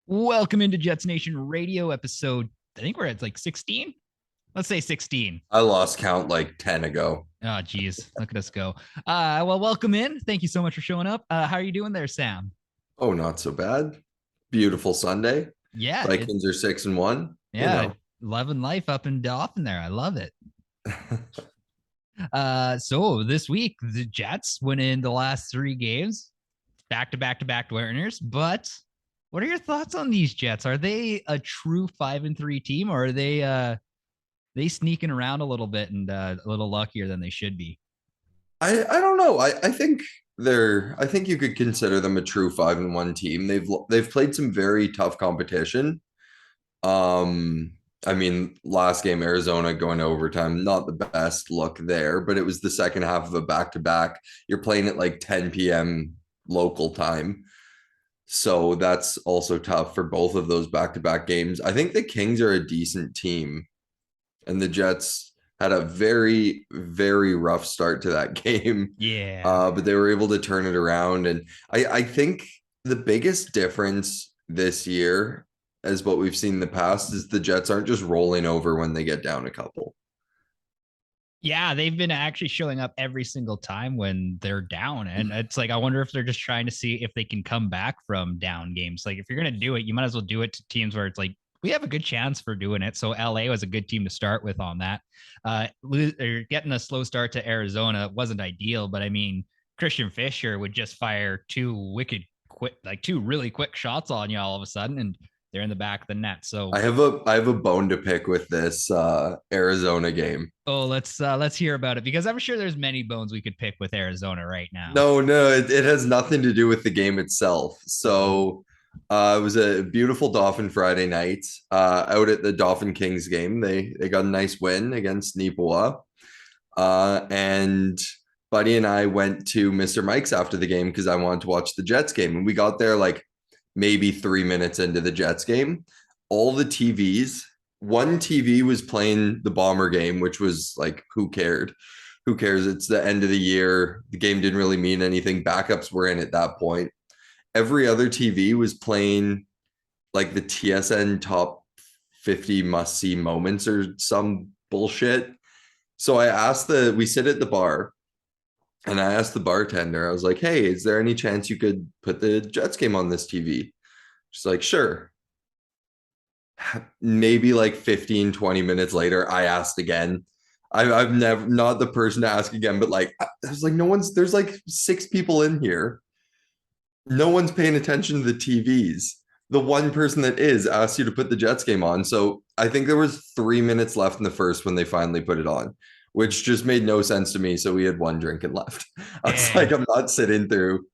Welcome into Jets Nation Radio episode. I think we're at like 16. Let's say 16. I lost count like 10 ago. Oh, geez. Look at us go. Well, welcome in. Thank you so much for showing up. How are you doing there, Sam? Oh, not so bad. Beautiful Sunday. Yeah. Vikings are 6-1. Yeah. Loving life up and off in there. I love it. So this week, the Jets went in the last three games, back to back winners. But what are your thoughts on these Jets? Are they a true 5-3 team, or are they sneaking around a little bit and a little luckier than they should be? I don't know. I think you could consider them a true 5-1 team. They've played some very tough competition. I mean, last game, Arizona going to overtime, not the best look there, but it was the second half of a back-to-back. You're playing at like 10 p.m. local time. So that's also tough for both of those back-to-back games. I think the Kings are a decent team, and the Jets had a very, very rough start to that game. Yeah. But they were able to turn it around. And I think the biggest difference this year, as what we've seen in the past, is the Jets aren't just rolling over when they get down a couple. Yeah, they've been actually showing up every single time when they're down. And it's like, I wonder if they're just trying to see if they can come back from down games. Like, if you're going to do it, you might as well do it to teams where it's like, we have a good chance for doing it. So LA was a good team to start with on that. Getting a slow start to Arizona wasn't ideal, but I mean, Christian Fisher would just fire two really quick shots on you all of a sudden, and they're in the back of the net. So I have a bone to pick with this Arizona game. oh, let's hear about it, because I'm sure there's many bones we could pick with Arizona right now. No, it has nothing to do with the game itself. So it was a beautiful Dolphin Friday night out at the Dolphin Kings game. They got a nice win against Nipoa. And Buddy and I went to Mr. Mike's after the game because I wanted to watch the Jets game. And we got there like maybe 3 minutes into the Jets game. All the TVs, one TV was playing the Bomber game, which was like, who cared? Who cares? It's the end of the year. The game didn't really mean anything. Backups were in at that point. Every other TV was playing like the TSN top 50 must see moments or some bullshit. So we sit at the bar and I asked the bartender, I was like, hey, is there any chance you could put the Jets game on this TV? She's like, sure. Maybe like 15, 20 minutes later, I asked again. I've never, not the person to ask again, but like, I was like, there's like 6 people in here. No one's paying attention to the TVs. The one person that is asked you to put the Jets game on. So I think there was 3 minutes left in the first when they finally put it on, which just made no sense to me. So we had one drink and left. I was like, I'm not sitting through.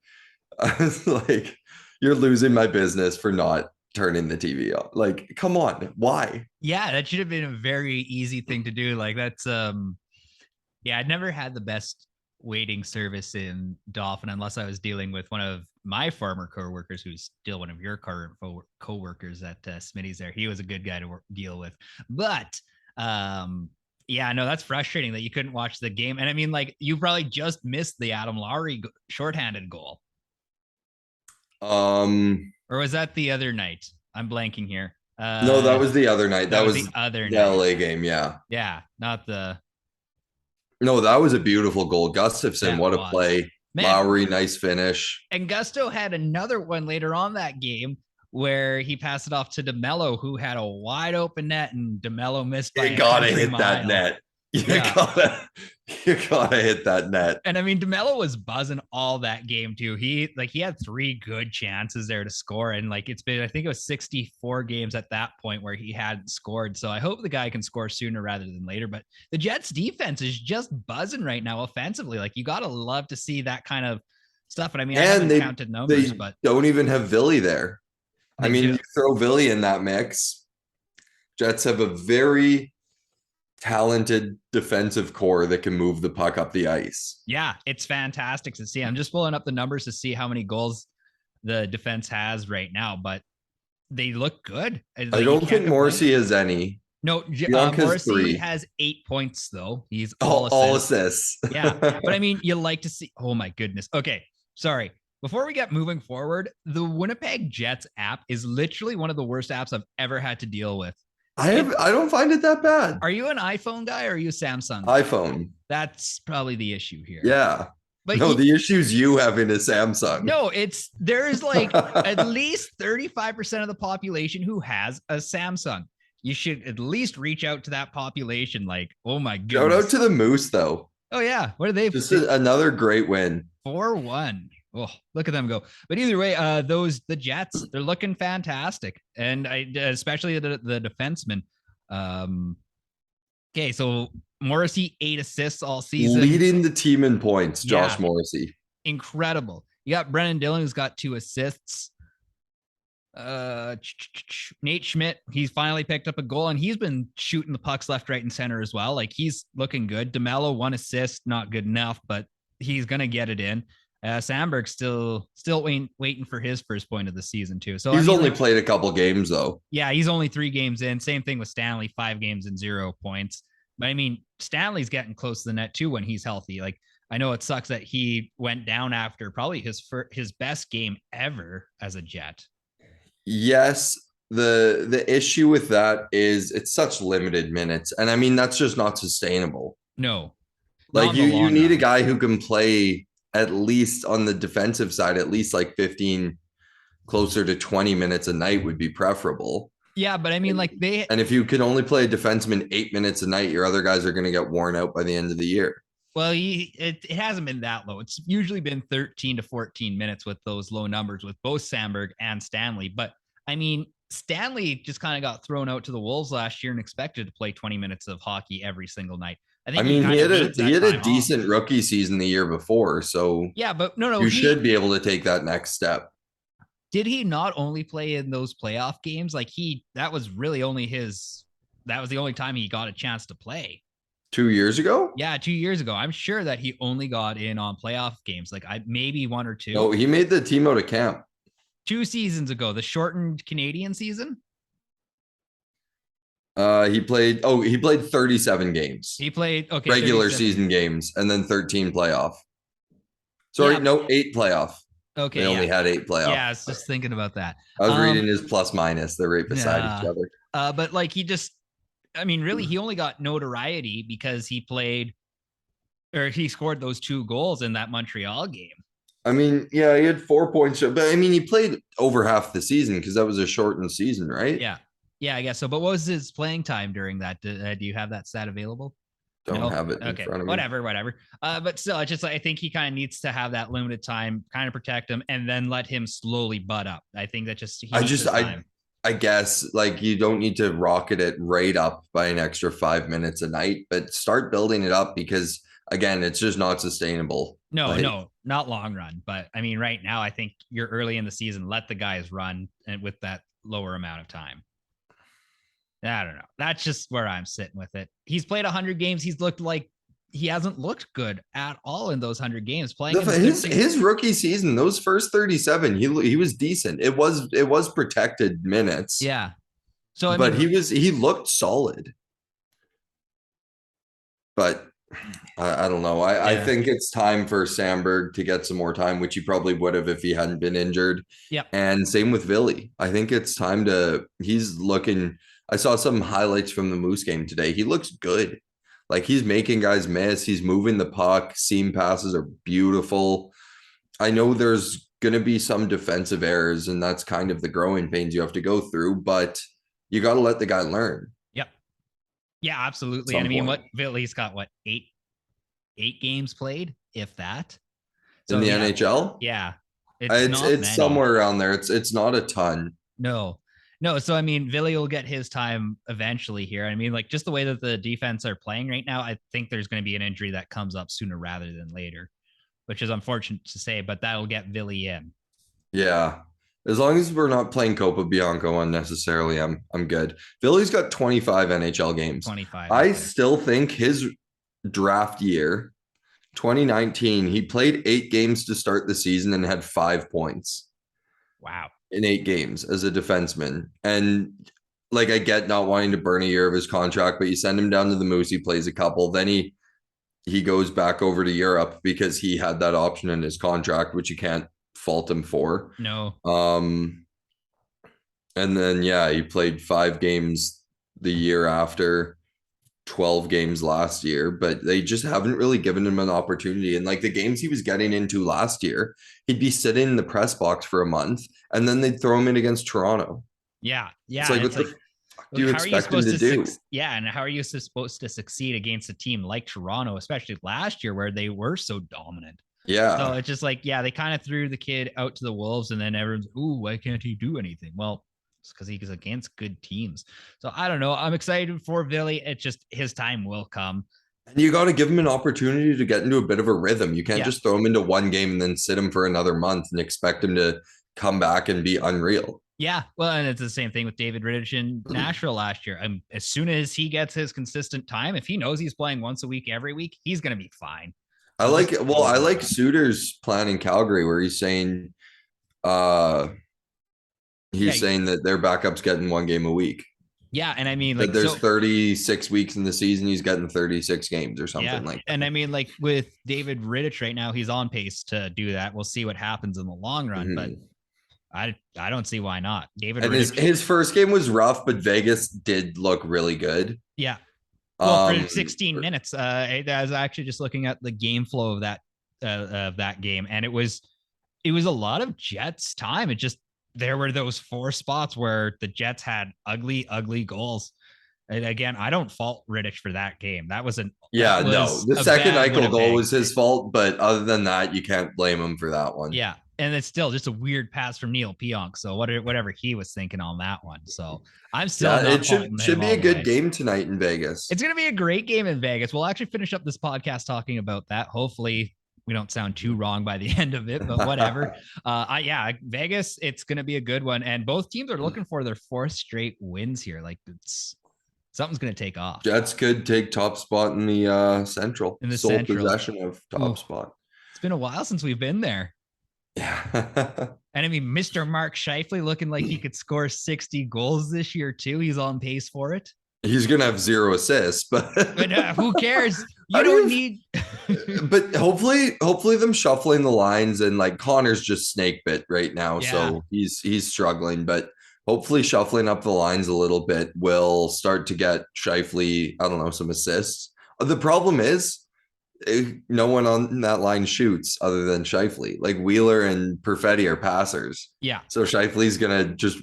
I was like, you're losing my business for not turning the TV on. Like, come on, why? Yeah, that should have been a very easy thing to do. Like, that's yeah, I'd never had the best waiting service in Dolphin unless I was dealing with one of my former coworkers, who's still one of your current coworkers at Smitty's there. He was a good guy to deal with. But yeah, no, that's frustrating that you couldn't watch the game. And I mean, like, you probably just missed the Adam Lowry shorthanded goal. Or was that the other night? I'm blanking here. No, that was the other night. That was the other the night. LA game. Yeah. Yeah. Not the. No, that was a beautiful goal. Gustafson, what a play. Man. Lowry, nice finish. And Gusto had another one later on that game where he passed it off to DeMello, who had a wide open net, and DeMello missed. You gotta hit that net. You gotta hit that net. And I mean, DeMello was buzzing all that game too. He had 3 good chances there to score, and like, it's been, I think it was 64 games at that point where he hadn't scored. So I hope the guy can score sooner rather than later. But the Jets defense is just buzzing right now offensively. Like, you gotta love to see that kind of stuff. And I mean, I haven't counted numbers, but don't even have Ville there. I mean, you throw Ville in that mix. Jets have a very talented defensive core that can move the puck up the ice. Yeah, it's fantastic to see. I'm just pulling up the numbers to see how many goals the defense has right now, but they look good. Like, I don't think Morrissey has any. No, Morrissey has 8 points though. He's all assists. Yeah, but I mean, you like to see. Oh my goodness. Okay, sorry. Before we get moving forward, the Winnipeg Jets app is literally one of the worst apps I've ever had to deal with. I don't find it that bad. Are you an iPhone guy or are you a Samsung guy? iPhone. That's probably the issue here. Yeah. But no, the issue is you having a Samsung. No, there's like at least 35% of the population who has a Samsung. You should at least reach out to that population. Like, oh my goodness. Shout out to the Moose, though. Oh, yeah. What are they? Just another great win. 4-1. Oh, look at them go. But either way, the Jets, they're looking fantastic. And especially the defenseman. Okay, so Morrissey, 8 assists all season. Leading the team in points, Josh Morrissey. Incredible. You got Brennan Dillon, who's got 2 assists. Nate Schmidt, he's finally picked up a goal, and he's been shooting the pucks left, right, and center as well. Like, he's looking good. DeMello, 1 assist, not good enough, but he's going to get it in. Sandberg's still waiting for his first point of the season too. So he's only played a couple games though. Yeah, he's only 3 games in. Same thing with Stanley, 5 games and 0 points. But I mean, Stanley's getting close to the net too when he's healthy. Like, I know it sucks that he went down after probably his best game ever as a Jet. Yes, the issue with that is it's such limited minutes, and I mean that's just not sustainable. No, like you need a guy who can play at least on the defensive side, at least like 15, closer to 20 minutes a night would be preferable. Yeah, but I mean, and if you can only play a defenseman 8 minutes a night, your other guys are going to get worn out by the end of the year. Well, it hasn't been that low. It's usually been 13 to 14 minutes with those low numbers with both Sandberg and Stanley. But I mean, Stanley just kind of got thrown out to the Wolves last year and expected to play 20 minutes of hockey every single night. I mean, he had a decent rookie season the year before, so yeah, but no, you should be able to take that next step. Did he not only play in those playoff games? Like that was the only time he got a chance to play. 2 years ago? Yeah, 2 years ago. I'm sure that he only got in on playoff games, like maybe 1 or 2. Oh, he made the team out of camp 2 seasons ago, the shortened Canadian season. He played 37 games. He played regular season games and then 13 playoff. Sorry, no, 8 playoff. Okay. They only had 8 playoff. Yeah, I was just thinking about that. I was reading his plus minus. They're right beside each other. But like really, he only got notoriety because he scored those 2 goals in that Montreal game. I mean, yeah, he had 4 points, but I mean, he played over half the season because that was a shortened season, right? Yeah, I guess so. But what was his playing time during that? Do you have that stat available? Don't have it in front of me. Whatever. But still, it's just I think he kind of needs to have that limited time, kind of protect him, and then let him slowly butt up. I think that I guess like you don't need to rocket it right up by an extra 5 minutes a night, but start building it up because again, it's just not sustainable. No, not long run. But I mean, right now, I think you're early in the season. Let the guys run and with that lower amount of time. I don't know. That's just where I'm sitting with it. He's played 100 games. He hasn't looked good at all in those 100 games. Playing his rookie season, those first 37, he was decent. It was protected minutes. Yeah. So but he looked solid. But I don't know. I think it's time for Sandberg to get some more time, which he probably would have if he hadn't been injured. Yeah. And same with Ville. I think it's time he's looking. I saw some highlights from the Moose game today. He looks good. Like he's making guys miss. He's moving the puck. Seam passes are beautiful. I know there's going to be some defensive errors, and that's kind of the growing pains you have to go through, but you got to let the guy learn. Yep. Yeah, absolutely. And I mean, Ville's got 8 games played, if that. So, in the NHL? Yeah. It's somewhere around there. It's not a ton. No, so I mean, Ville will get his time eventually here. I mean, like just the way that the defense are playing right now, I think there's going to be an injury that comes up sooner rather than later, which is unfortunate to say, but that'll get Ville in. Yeah. As long as we're not playing Copa Bianco unnecessarily, I'm good. Ville's got 25 NHL games. 25. I still think his draft year, 2019, he played 8 games to start the season and had 5 points. Wow. In 8 games as a defenseman. And like, I get not wanting to burn a year of his contract, but you send him down to the Moose, he plays a couple, then he goes back over to Europe because he had that option in his contract, which you can't fault him for. No. And then he played 5 games the year after, 12 games last year, but they just haven't really given him an opportunity. And like the games he was getting into last year, he'd be sitting in the press box for a month and then they'd throw him in against Toronto. Yeah. It's like, what the fuck do you expect him to do? And how are you supposed to succeed against a team like Toronto, especially last year where they were so dominant? Yeah. So it's just like, they kind of threw the kid out to the wolves and then everyone's, ooh, why can't he do anything? Well, it's because he's against good teams. So I don't know. I'm excited for Ville. It's just his time will come. And you got to give him an opportunity to get into a bit of a rhythm. You can't just throw him into one game and then sit him for another month and expect him to come back and be unreal. Yeah, well, and it's the same thing with David Rittich in Nashville last year. As soon as he gets his consistent time, if he knows he's playing once a week, every week, he's going to be fine. I like Suter's plan in Calgary where he's saying, saying that their backup's getting 1 game a week. Yeah, and I mean, like, there's 36 weeks in the season, he's getting 36 games or something like that. And I mean, like with David Rittich right now, he's on pace to do that. We'll see what happens in the long run, but I don't see why not. David Rittich, his first game was rough, but Vegas did look really good. Yeah. Well, for 16 minutes, I was actually just looking at the game flow of that game, and it was a lot of Jets time. There were those 4 spots where the Jets had ugly goals. And again, I don't fault Rittich for that game. The second Eichel goal was his fault, but other than that, you can't blame him for that one. Yeah. And it's still just a weird pass from Neil Pionk. So whatever he was thinking on that one. So I'm still it should be a good game tonight in Vegas. It's going to be a great game in Vegas. We'll actually finish up this podcast talking about that. Hopefully we don't sound too wrong by the end of it, but whatever. Vegas, it's going to be a good one. And both teams are looking for their 4th straight wins here. Like something's going to take off. Jets could take top spot in the Central. In the sole possession of top spot. It's been a while since we've been there. Yeah. And I mean, Mr. Mark Scheifele looking like he could score 60 goals this year too. He's on pace for it. He's going to have 0 assists, but who cares? You don't need. But hopefully them shuffling the lines, and like Connor's just snake bit right now. Yeah. So he's struggling, but hopefully shuffling up the lines a little bit will start to get Scheifele, I don't know, some assists. The problem is, no one on that line shoots other than Scheifele. Like Wheeler and Perfetti are passers. Yeah. So Scheifele's going to just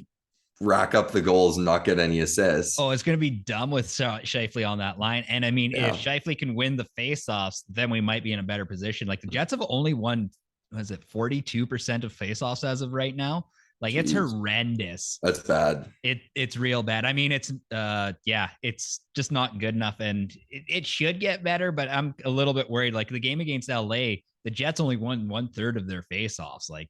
rack up the goals and not get any assists. Oh, it's going to be dumb with Scheifele on that line. And I mean, if Scheifele can win the faceoffs, then we might be in a better position. Like the Jets have only won, 42% of faceoffs as of right now? Like it's horrendous. That's bad. It's real bad. I mean, it's just not good enough, and it should get better. But I'm a little bit worried. Like the game against LA, the Jets only won 1/3 of their faceoffs. Like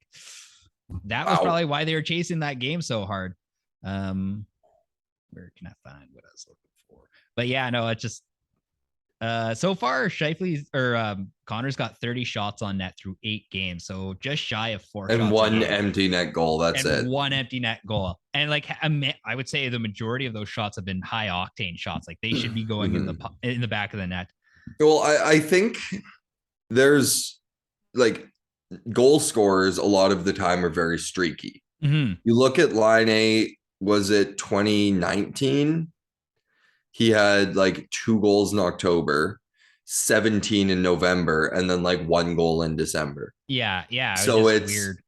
that was probably why they were chasing that game so hard. Where can I find what I was looking for? But yeah, no, it's just so far Scheifele's Connor's got 30 shots on net through 8 games, so just shy of 4 and shots 1 empty net goal. That's it. 1 empty net goal. And like I would say the majority of those shots have been high octane shots. Like they should be going in the back of the net. Well, I think there's like goal scorers a lot of the time are very streaky. You look at Line A, was it 2019? He had like 2 goals in October, 17 in November, and then like 1 goal in December. Yeah. So it's weird.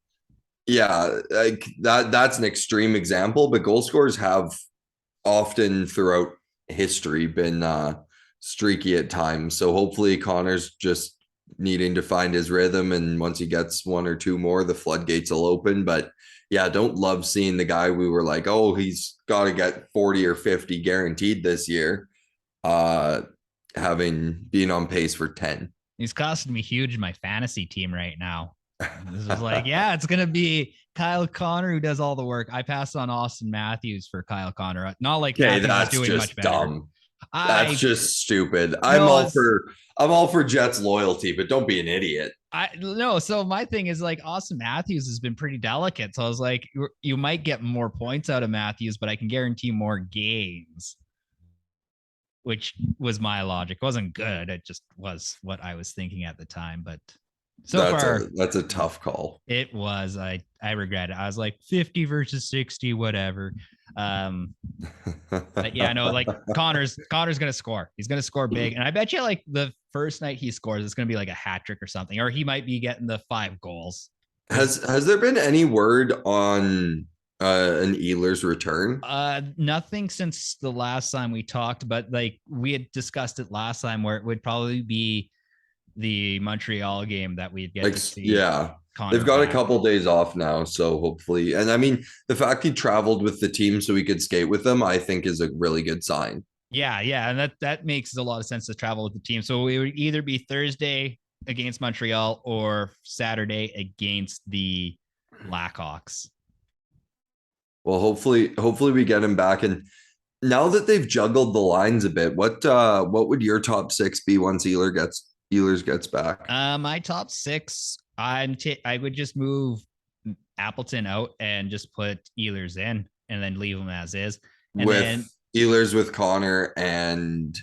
Yeah, like that's an extreme example, but goal scorers have often throughout history been streaky at times. So hopefully Connor's just needing to find his rhythm, and once he gets 1 or 2 more, the floodgates will open. But yeah, don't love seeing the guy we were like, oh, he's got to get 40 or 50 guaranteed this year, being on pace for 10. He's costing me huge in my fantasy team right now. This is like, it's going to be Kyle Connor who does all the work. I passed on Austin Matthews for Kyle Connor. Not like that's doing just much better. Dumb. That's just stupid. I'm all for Jets loyalty, but don't be an idiot. So my thing is like Austin Matthews has been pretty delicate. So I was like, you might get more points out of Matthews, but I can guarantee more games, which was my logic. It wasn't good. It just was what I was thinking at the time. But So far, that's a tough call. it was. I regret it. I was like 50 versus 60, whatever. But yeah, no, like Connor's gonna score. He's gonna score big, and I bet you like the first night he scores, it's gonna be like a hat trick or something, or he might be getting the 5 goals. Has there been any word on an Ehlers return? Nothing since the last time we talked, but like we had discussed it last time, where it would probably be the Montreal game that we'd get Like, to see. yeah, Connor they've got back. a couple days off now, so hopefully, and I mean, the fact he traveled with the team so he could skate with them, I think is a really good sign. Yeah, and that makes a lot of sense to travel with the team. So it would either be Thursday against Montreal or Saturday against the Blackhawks. Well, hopefully we get him back. And now that they've juggled the lines a bit, what would your top 6 be once Ehlers gets back? My top 6, I would just move Appleton out and just put Ehlers in, and then leave him as is. And With then Ehlers with Connor and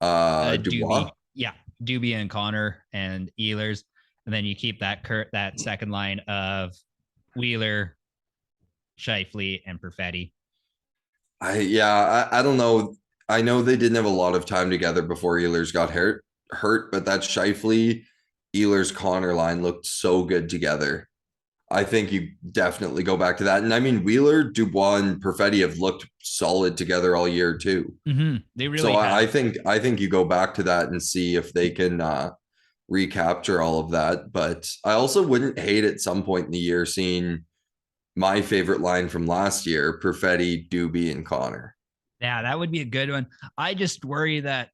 Dubois. Doobie, yeah, Doobie and Connor and Ehlers, and then you keep that second line of Wheeler, Scheifele, and Perfetti. I don't know. I know they didn't have a lot of time together before Ehlers got hurt, but that Scheifele, Ehlers, Connor line looked so good together. I think you definitely go back to that. And I mean, Wheeler, Dubois, and Perfetti have looked solid together all year too. Mm-hmm. They really. So have. I think you go back to that and see if they can recapture all of that. But I also wouldn't hate at some point in the year seeing my favorite line from last year: Perfetti, Doobie, and Connor. Yeah, that would be a good one. I just worry that.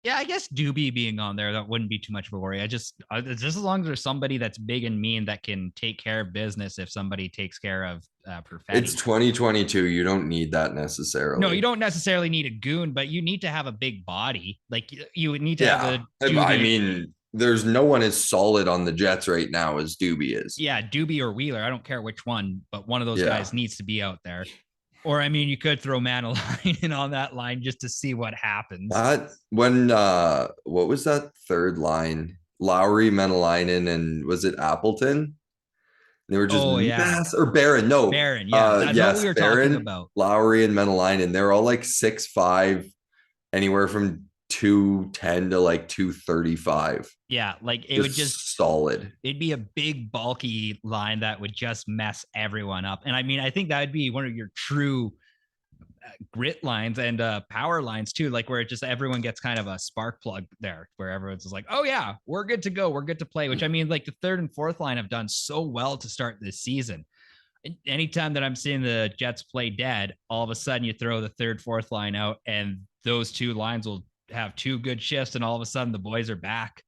Yeah, I guess Doobie being on there, that wouldn't be too much of a worry. Just as long as there's somebody that's big and mean that can take care of business if somebody takes care of Perfetti. It's 2022. You don't need that necessarily. No, you don't necessarily need a goon, but you need to have a big body. Like you would need to have a Doobie. I mean, there's no one as solid on the Jets right now as Doobie is. Yeah, Doobie or Wheeler. I don't care which one, but one of those guys needs to be out there. Or, I mean, you could throw Manalainen on that line just to see what happens. What was that third line? Lowry, Manalainen, and was it Appleton? They were just or Barron. No, Barron. Yeah, that's what we were talking about. Lowry and Manalainen. They're all like 6'5", anywhere from 210 to like 235. Yeah, like it would just solid. It'd be a big, bulky line that would just mess everyone up. And I mean, I think that would be one of your true grit lines and power lines too, like where it just everyone gets kind of a spark plug there, where everyone's just like, oh yeah, we're good to go, we're good to play. Which I mean, like the third and fourth line have done so well to start this season. Anytime that I'm seeing the Jets play dead, all of a sudden you throw the third, fourth line out, and those two lines will have 2 good shifts, and all of a sudden the boys are back.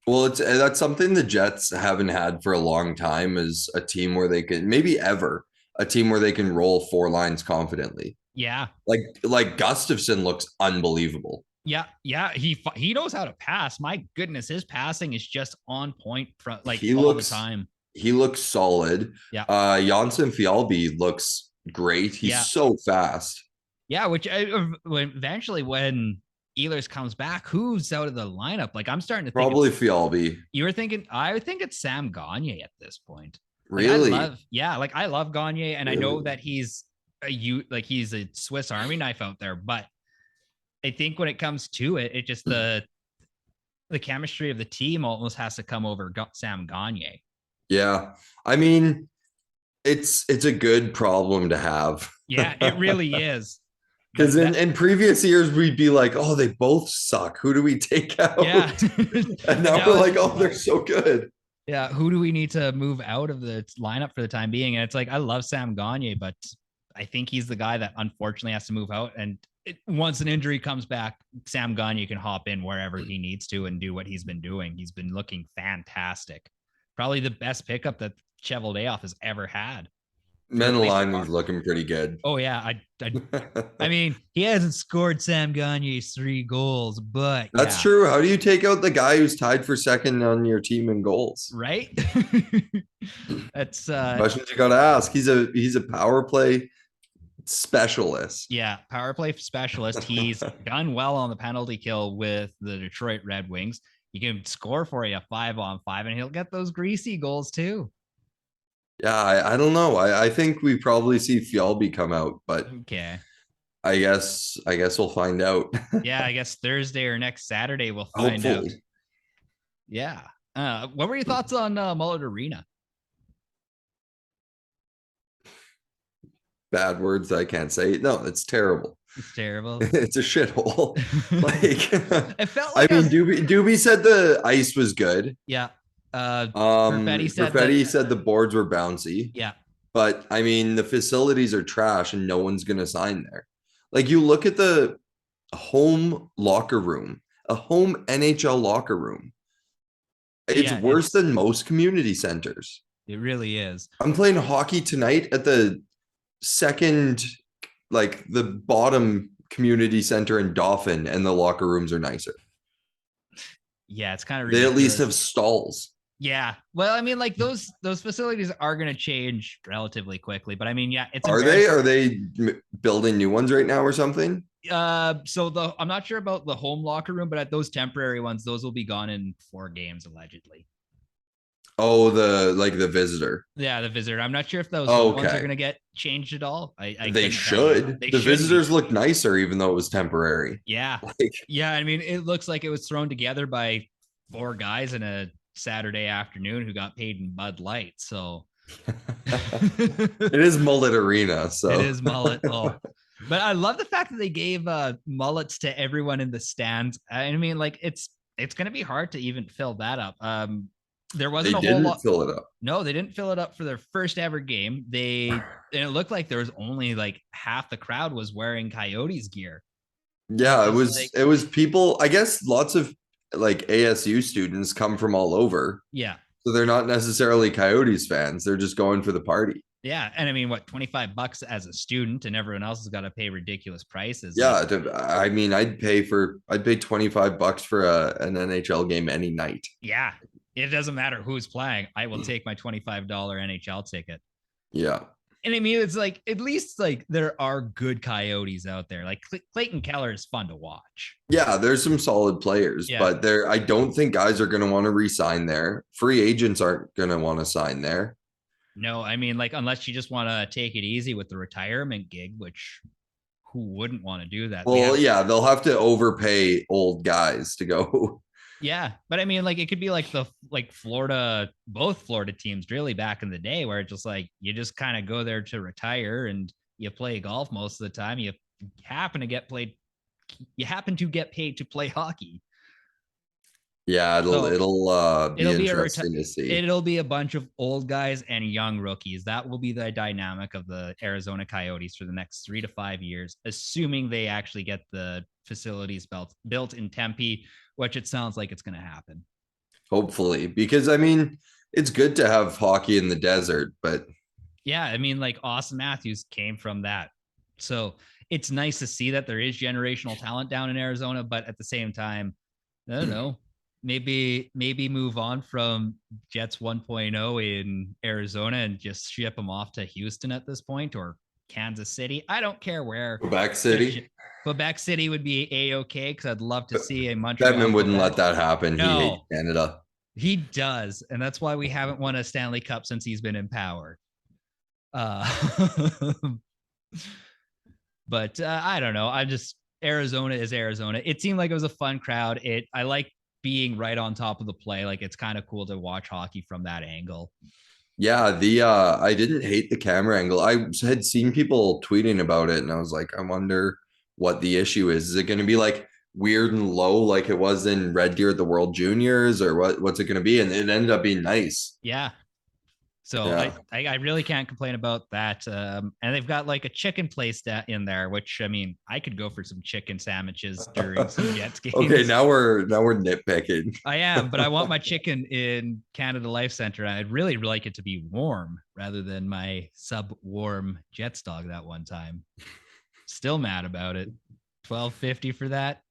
Well, that's something the Jets haven't had for a long time, is a team where they can, maybe ever, a team where they can roll 4 lines confidently. Yeah. Like Gustafson looks unbelievable. Yeah. He knows how to pass. My goodness, his passing is just on point from like all the time. He looks solid. Yeah. Janssen Fjallby looks great. He's so fast. Yeah, which eventually when Ehlers comes back, who's out of the lineup? Like I'm starting to think probably Fjallby. You were thinking, I would think it's Sam Gagner at this point. Really? I love Gagner, and I know that he's a Swiss Army knife out there, but I think when it comes to it, it just the chemistry of the team almost has to come over Sam Gagner. Yeah, I mean, it's a good problem to have. Yeah, it really is. Because in previous years, we'd be like, oh, they both suck. Who do we take out? Yeah. And now we're like, oh, they're so good. Yeah. Who do we need to move out of the lineup for the time being? And it's like, I love Sam Gagner, but I think he's the guy that unfortunately has to move out. And once an injury comes back, Sam Gagner can hop in wherever he needs to and do what he's been doing. He's been looking fantastic. Probably the best pickup that Cheveldayoff has ever had. Manalainen's looking pretty good. Oh yeah, I mean, he hasn't scored Sam Gagner's 3 goals, but that's true. How do you take out the guy who's tied for second on your team in goals? Right. That's questions you got to ask. He's a power play specialist. Yeah, power play specialist. He's done well on the penalty kill with the Detroit Red Wings. he can score for you 5-on-5, and he'll get those greasy goals too. Yeah, I don't know. I think we probably see Fjallby come out, but Okay. I guess we'll find out. Yeah, I guess Thursday or next Saturday we'll find out. Hopefully. Yeah. What were your thoughts on Mullett Arena? Bad words I can't say. No, it's terrible. It's terrible. It's a shithole. Like, it felt like Doobie said the ice was good. Yeah. Perfetti said the boards were bouncy. Yeah. But I mean, the facilities are trash and no one's gonna sign there. Like, you look at the home locker room, a home NHL locker room. It's worse than most community centers. It really is. I'm playing hockey tonight at the second, like the bottom community center in Dauphin, and the locker rooms are nicer. Yeah, it's kind of ridiculous. They at least have stalls. Yeah. Well, I mean, like those facilities are going to change relatively quickly, but I mean, yeah, it's are they building new ones right now or something? So I'm not sure about the home locker room, but at those temporary ones, those will be gone in 4 games allegedly. Oh, the visitor. Yeah, the visitor. I'm not sure if those ones are going to get changed at all. They should. The visitors look nicer, even though it was temporary. Yeah. Yeah. I mean, it looks like it was thrown together by 4 guys in a Saturday afternoon who got paid in Bud Light. So it is Mullett Arena. So it is Mullett. Oh, but I love the fact that they gave mullets to everyone in the stands. I mean, like it's going to be hard to even fill that up. There wasn't a whole lot. Fill it up. No, they didn't fill it up for their first ever game. And it looked like there was only like half the crowd was wearing Coyotes gear. Yeah, it was people. I guess lots of like ASU students come from all over. Yeah. So they're not necessarily Coyotes fans. They're just going for the party. Yeah. And I mean, what, $25 as a student, and everyone else has got to pay ridiculous prices. Yeah. I mean, I'd pay $25 for an NHL game any night. Yeah. It doesn't matter who's playing. I will take my $25 NHL ticket. Yeah. And I mean, it's like, at least like there are good Coyotes out there. Like Clayton Keller is fun to watch. Yeah, there's some solid players, but I don't think guys are going to want to re-sign there. Free agents aren't going to want to sign there. No, I mean, like, unless you just want to take it easy with the retirement gig, which who wouldn't want to do that? Well, yeah, they'll have to overpay old guys to go. Yeah, but I mean, like, it could be like both Florida teams really back in the day, where it's just like you just kind of go there to retire and you play golf most of the time. You happen to get paid to play hockey. Yeah, it'll be interesting to see. It'll be a bunch of old guys and young rookies. That will be the dynamic of the Arizona Coyotes for the next 3 to 5 years, assuming they actually get the facilities built in Tempe, which it sounds like it's going to happen. Hopefully, because I mean, it's good to have hockey in the desert, but yeah, I mean, like Austin Matthews came from that. So it's nice to see that there is generational talent down in Arizona, but at the same time, I don't know, maybe move on from Jets 1.0 in Arizona and just ship them off to Houston at this point, or Kansas City. I don't care where. Quebec City. Quebec City would be a-okay, because I'd love to see a Montreal. Bettman wouldn't let that happen. No, he hates Canada. He does, and that's why we haven't won a Stanley Cup since he's been in power. But I don't know. Arizona is Arizona. It seemed like it was a fun crowd. I like being right on top of the play. Like, it's kind of cool to watch hockey from that angle. Yeah, I didn't hate the camera angle. I had seen people tweeting about it, and I was like, I wonder what the issue is. Is it going to be like weird and low like it was in Red Deer at the World Juniors, or what's it going to be? And it ended up being nice. Yeah. So yeah. I really can't complain about that. And they've got like a chicken place in there, which, I mean, I could go for some chicken sandwiches during some Jets games. Okay, now we're nitpicking. I am, but I want my chicken in Canada Life Center. I'd really like it to be warm rather than my sub-warm Jets dog that one time. Still mad about it. $12.50 for that.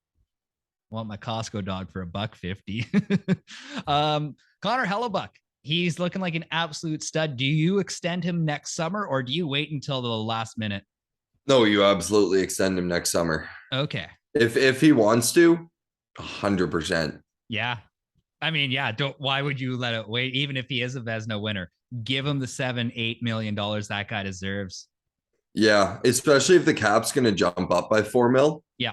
Want my Costco dog for $1.50. Connor Hellebuyck. He's looking like an absolute stud. Do you extend him next summer, or do you wait until the last minute? No, you absolutely extend him next summer. Okay. If he wants to, 100%. Yeah. I mean, yeah, why would you let it wait? Even if he is a Vezina winner, give him the $7-8 million that guy deserves. Yeah, especially if the cap's going to jump up by 4 mil. Yeah.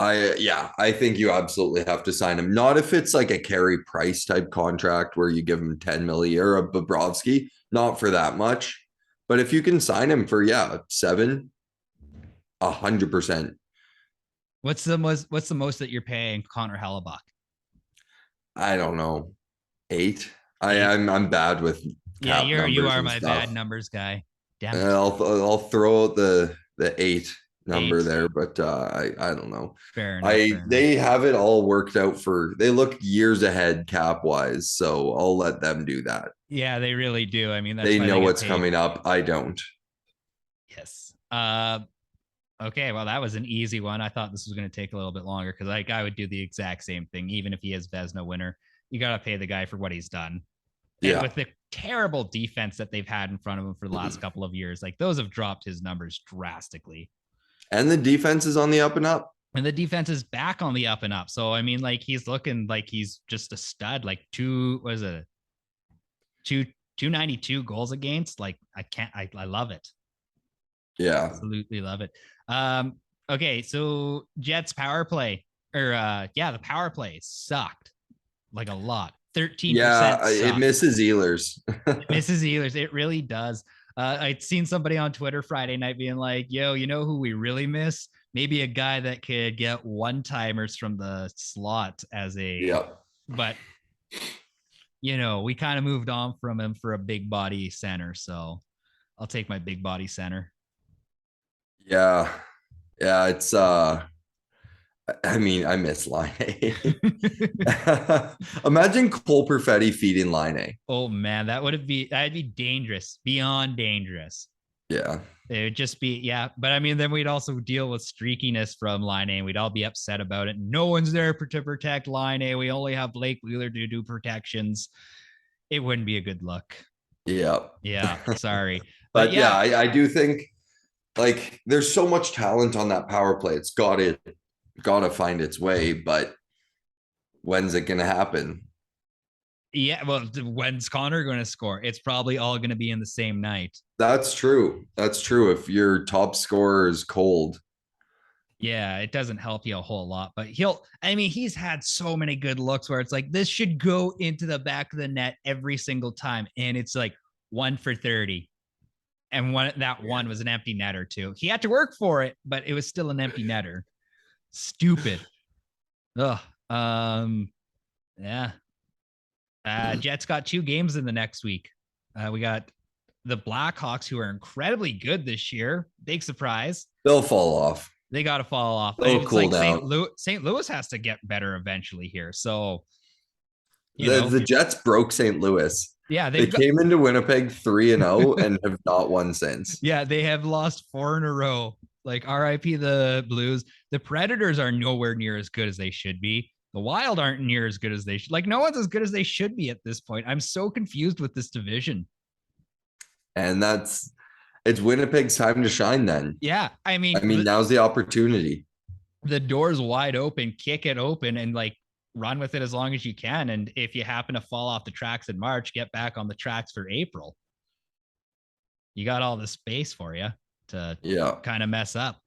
I think you absolutely have to sign him. Not if it's like a Carey Price type contract where you give him 10 mil a year, a Bobrovsky, not for that much. But if you can sign him for 7, 100%. What's the most that you're paying Connor Hellebuyck? I don't know. 8. Eight? I'm bad with Yeah, cap you numbers are and my stuff. bad numbers guy. Damn it. I'll throw out the 8 number 8. there, but I don't know. Fair enough. Fair enough. They have it all worked out they look years ahead cap wise, so I'll let them do that. Yeah, they really do. I mean, that's They why know get what's paid. coming up. I don't. Yes. Okay, well, that was an easy one. I thought this was going to take a little bit longer because I would do the exact same thing. Even if he is Vezina winner, you got to pay the guy for what he's done. And Yeah. with the terrible defense that they've had in front of him for the last couple of years, like those have dropped his numbers drastically. And the defense is on the up and up. And the defense is back on the up and up. So I mean, like he's looking like he's just a stud. Like 292 goals against. Like I love it. Yeah. Absolutely love it. Okay, so Jets power play, the power play sucked like a lot. 13%. Yeah, it misses Ehlers. It misses Ehlers. It really does. I'd seen somebody on Twitter Friday night being like, yo, you know who we really miss? Maybe a guy that could get one-timers from the slot as but we kind of moved on from him for a big body center. So I'll take my big body center. Yeah. Yeah, it's I mean, I miss Line A. Imagine Cole Perfetti feeding Line A. Oh man, that'd be dangerous, beyond dangerous. Yeah. It would just be, but I mean, then we'd also deal with streakiness from Line A, and we'd all be upset about it. No one's there to protect Line A. We only have Blake Wheeler to do protections. It wouldn't be a good look. Yeah. Yeah, sorry. but yeah, I do think like there's so much talent on that power play. It's gotta find its way, but when's it gonna happen? Yeah, well, when's Connor going to score? It's probably all going to be in the same night. That's true. If your top scorer is cold. Yeah, it doesn't help you a whole lot, but he's had so many good looks where it's like, this should go into the back of the net every single time. And it's like 1 for 30. And one was an empty netter too. He had to work for it, but it was still an empty netter. Stupid. Ugh. Yeah. Jets got 2 games in the next week. We got the Blackhawks, who are incredibly good this year. Big surprise. They'll fall off. They got to fall off. They'll cool down. St. Louis has to get better eventually here. So the Jets broke St. Louis. Yeah, they came into Winnipeg 3-0 and have not won since. Yeah, they have lost 4 in a row. Like RIP the Blues. The Predators are nowhere near as good as they should be. The Wild aren't near as good as they should. Like no one's as good as they should be at this point. I'm so confused with this division. And it's Winnipeg's time to shine then. Yeah. I mean, now's the opportunity. The door's wide open, kick it open and like run with it as long as you can. And if you happen to fall off the tracks in March, get back on the tracks for April. You got all the space for you to kind of mess up.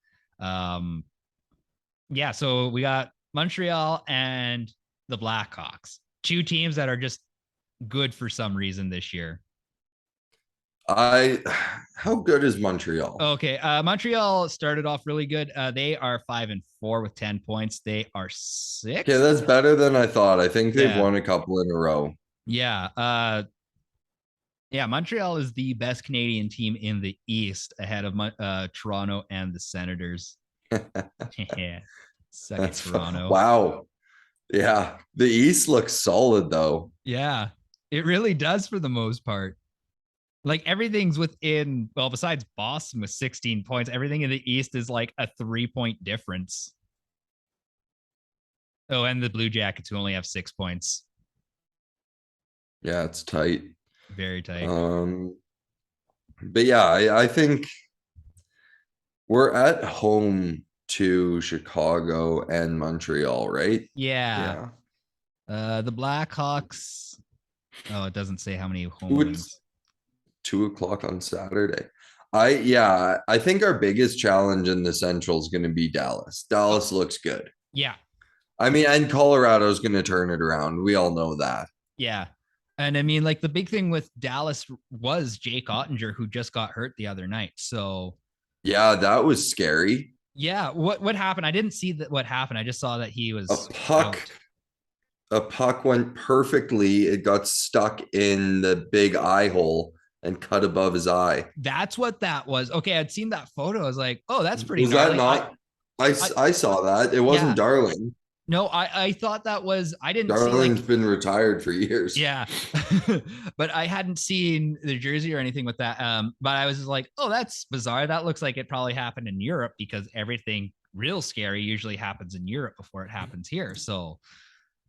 So we got Montreal and the Blackhawks, 2 teams that are just good for some reason this year. How good is Montreal? Okay. Montreal started off really good. They are 5-4 with 10 points. They are 6. Yeah, that's better than I thought. I think they've won a couple in a row. Yeah. Montreal is the best Canadian team in the East ahead of Toronto and the Senators. Yeah. Second Toronto. Wow. Yeah. The East looks solid though. Yeah, it really does for the most part. Like everything's within, well, besides Boston with 16 points, everything in the East is like a 3-point difference. Oh, and the Blue Jackets who only have 6 points. Yeah, it's tight. Very tight. But yeah, I think we're at home to Chicago and Montreal, right? Yeah. The Blackhawks. Oh, it doesn't say how many home wins. 2:00 on Saturday. I think our biggest challenge in the Central is going to be Dallas. Dallas looks good. Yeah. I mean, and Colorado's going to turn it around. We all know that. Yeah. And I mean, like the big thing with Dallas was Jake Ottinger, who just got hurt the other night. So yeah, that was scary. Yeah. What happened? I didn't see that what happened. I just saw that he was a puck went perfectly. It got stuck in the big eye hole and cut above his eye. That's what that was. Okay, I'd seen that photo. I was like, oh, that's pretty. Was gnarly. That not? I saw that. It wasn't Darling. No, I thought that was. I didn't. Darling's been retired for years. Yeah, but I hadn't seen the jersey or anything with that. But I was just like, oh, that's bizarre. That looks like it probably happened in Europe because everything real scary usually happens in Europe before it happens here. So,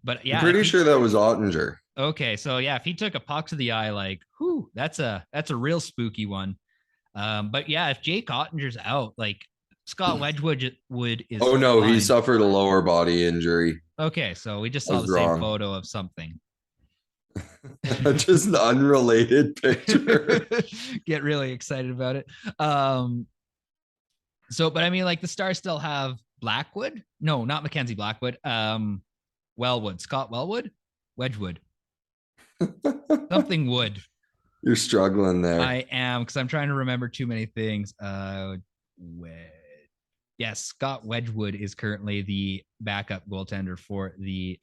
but yeah, I'm pretty sure that was Ottinger. Okay, so yeah, if he took a puck to the eye, like, whew, that's a real spooky one. But yeah, if Jake Ottinger's out, like Scott Wedgwood is. Oh no, fine. He suffered a lower body injury. Okay, so we just saw the same photo of something. Just an unrelated picture. Get really excited about it. So, but I mean, like the Stars still have Blackwood. No, not Mackenzie Blackwood. Wellwood, Scott Wellwood, Wedgwood. Something wood. You're struggling there. I am, because I'm trying to remember too many things. Yes, Scott Wedgwood is currently the backup goaltender for the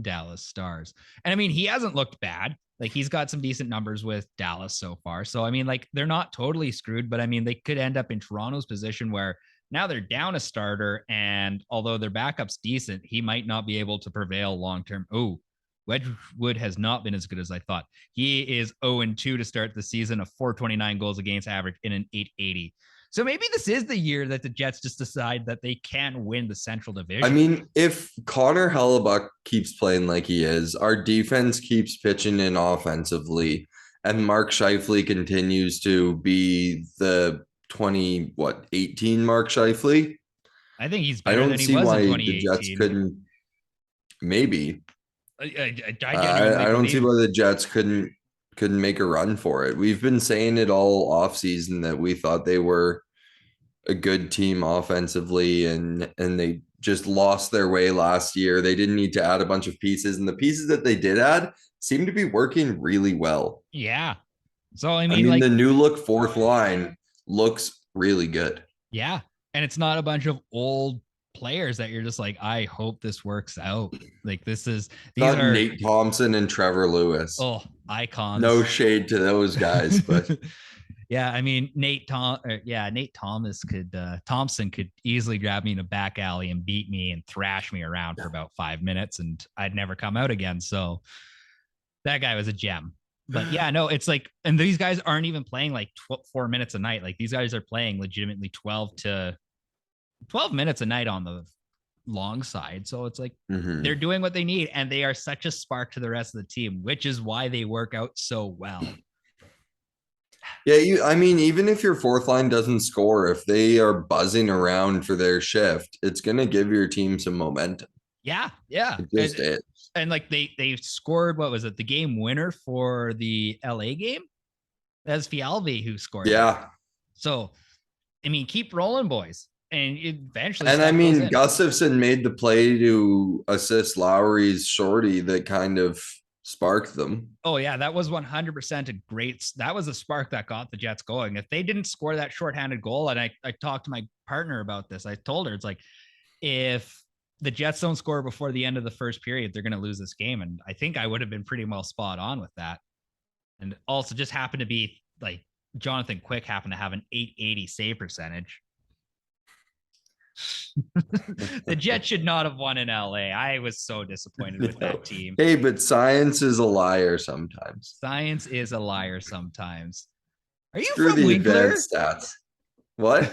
Dallas Stars. And I mean, he hasn't looked bad. Like he's got some decent numbers with Dallas so far. So I mean, like they're not totally screwed, but I mean, they could end up in Toronto's position where now they're down a starter, and although their backup's decent, he might not be able to prevail long term. Oh, Wedgwood has not been as good as I thought. He is 0-2 to start the season, a 429 goals against average in an 880. So maybe this is the year that the Jets just decide that they can win the Central Division. I mean, if Connor Hellebuyck keeps playing like he is, our defense keeps pitching in offensively, and Mark Scheifele continues to be the 18 Mark Scheifele. I think he's better than he was in 2018. The Jets couldn't. Maybe. I don't see why the Jets couldn't make a run for it. We've been saying it all offseason that we thought they were a good team offensively, and they just lost their way last year. They didn't need to add a bunch of pieces, and the pieces that they did add seem to be working really well. Yeah. So I mean, like, the new look fourth line looks really good. Yeah. And it's not a bunch of old players that you're just like, I hope this works out. Like these are Nate Thompson and Trevor Lewis. Oh, icons. No shade to those guys, but yeah, I mean Nate Thompson could easily grab me in a back alley and beat me and thrash me around for about 5 minutes, and I'd never come out again. So that guy was a gem. But yeah, no, it's like, and these guys aren't even playing like 4 minutes a night. Like these guys are playing legitimately 12 minutes a night on the long side. So it's like they're doing what they need, and they are such a spark to the rest of the team, which is why they work out so well. Yeah, I mean, even if your fourth line doesn't score, if they are buzzing around for their shift, it's going to give your team some momentum. Yeah, yeah. It just is. And like they scored, what was it, the game winner for the LA game? That's Fialvi who scored. Yeah. So, I mean, keep rolling, boys. And eventually, and I mean, Gustafsson made the play to assist Lowry's shorty that kind of sparked them. Oh yeah, that was 100% a great. That was a spark that got the Jets going. If they didn't score that shorthanded goal, and I talked to my partner about this, I told her, it's like, if the Jets don't score before the end of the first period, they're going to lose this game. And I think I would have been pretty well spot on with that. And also just happened to be like Jonathan Quick happened to have an 880 save percentage. The Jets should not have won in LA. I was so disappointed with that team. Hey, but science is a liar sometimes. Science is a liar sometimes. Are you from Winkler? Stats. What?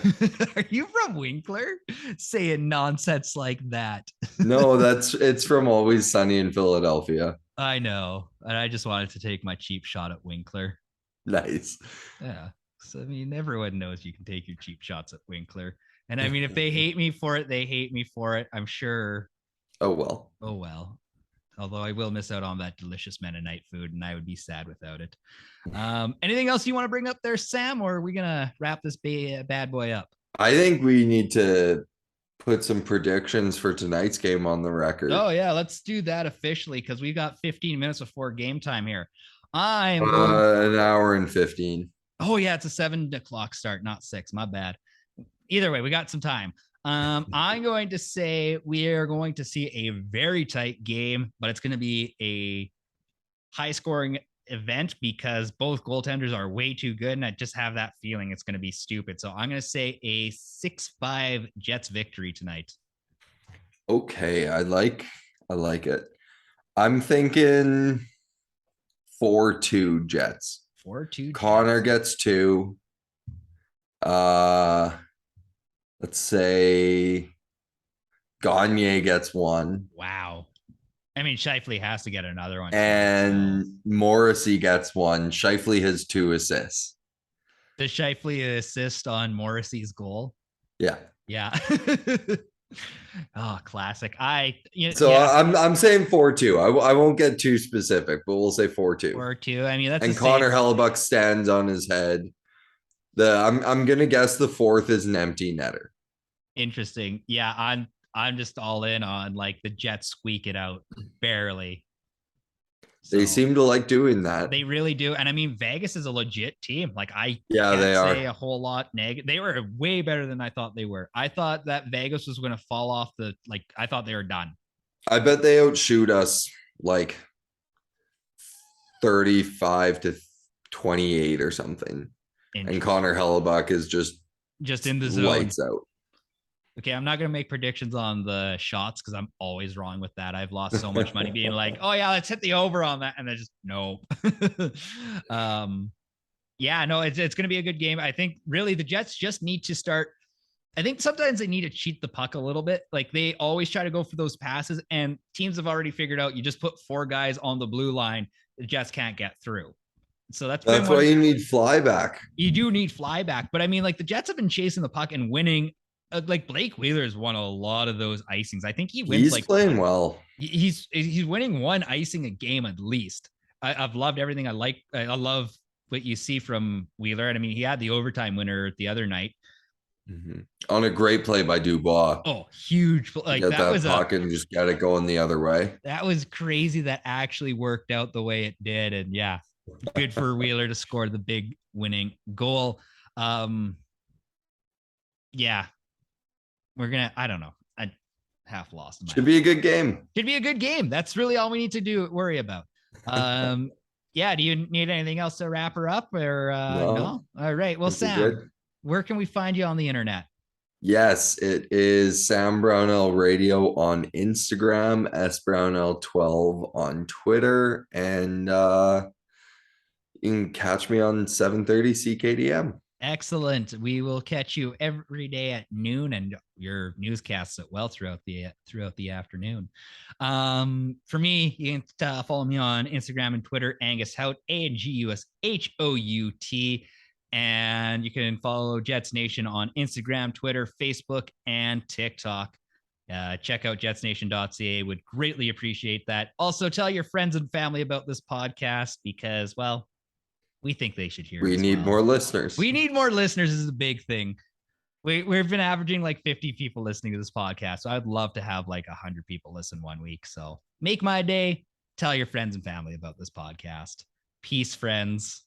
Are you from Winkler? Saying nonsense like that. No, it's from Always Sunny in Philadelphia. I know. And I just wanted to take my cheap shot at Winkler. Nice. Yeah. So I mean, everyone knows you can take your cheap shots at Winkler. And I mean, if they hate me for it, they hate me for it. I'm sure. Oh well. Oh well. Although I will miss out on that delicious Mennonite food, and I would be sad without it. Anything else you want to bring up there, Sam, or are we gonna wrap this bad boy up? I think we need to put some predictions for tonight's game on the record. Oh yeah, let's do that officially because we got 15 minutes before game time here. I'm an hour and 15. Oh yeah, it's a 7 o'clock start, not 6. My bad. Either way, we got some time. I'm going to say we are going to see a very tight game, but it's going to be a high scoring event because both goaltenders are way too good. And I just have that feeling it's going to be stupid. So I'm going to say a 6-5 Jets victory tonight. Okay. I like it. I'm thinking 4-2 Jets. 4-2. Connor gets 2. Let's say Gagne gets 1. Wow. I mean, Scheifele has to get another one. And Morrissey gets 1. Scheifele has 2 assists. Does Scheifele assist on Morrissey's goal? Yeah. Yeah. Oh, classic. I'm saying 4-2. I won't get too specific, but we'll say 4-2. 4-2. I mean, that's and Connor Hellebuyck stands on his head. I'm gonna guess the 4th is an empty netter. Interesting. Yeah, I'm just all in on like the Jets squeak it out barely. They seem to like doing that. They really do. And I mean, Vegas is a legit team. Like I can't say a whole lot negative. They were way better than I thought they were. I thought that Vegas was going to fall off I thought they were done. I bet they outshoot us like 35-28 or something. And Connor Hellebuyck is just in the zone. Lights out. Okay, I'm not going to make predictions on the shots because I'm always wrong with that. I've lost so much money being like, oh yeah, let's hit the over on that. And I just, no. Yeah, no, it's going to be a good game. I think really the Jets just need to start. I think sometimes they need to cheat the puck a little bit. Like they always try to go for those passes and teams have already figured out you just put 4 guys on the blue line. The Jets can't get through. So that's why you need flyback. You do need flyback. But I mean, like the Jets have been chasing the puck and winning. Like Blake Wheeler's won a lot of those icings. I think he wins. He's playing well. He's winning 1 icing a game at least. I've loved everything. I love what you see from Wheeler. And I mean, he had the overtime winner the other night. Mm-hmm. On a great play by Dubois. Oh, huge! Like that was puck and just got it going the other way. That was crazy. That actually worked out the way it did, and yeah, good for Wheeler to score the big winning goal. Yeah. I don't know. I half lost. Should be a good game. Should be a good game. That's really all we need to worry about. Yeah. Do you need anything else to wrap her up or no? All right. Well, Sam, where can we find you on the internet? Yes, it is Sam Brownell Radio on Instagram, SBrownell12 on Twitter, and you can catch me on 7:30 CKDM. Excellent. We will catch you every day at noon and your newscasts as well throughout the afternoon. For me, you can follow me on Instagram and Twitter, Angus Hout, ANGUSHOUT. And you can follow Jets Nation on Instagram, Twitter, Facebook, and TikTok. Check out jetsnation.ca. Would greatly appreciate that. Also, tell your friends and family about this podcast because, well, we think they should hear it. We need more listeners. We need more listeners is a big thing. We've been averaging like 50 people listening to this podcast. So I'd love to have like 100 people listen one week. So make my day. Tell your friends and family about this podcast. Peace, friends.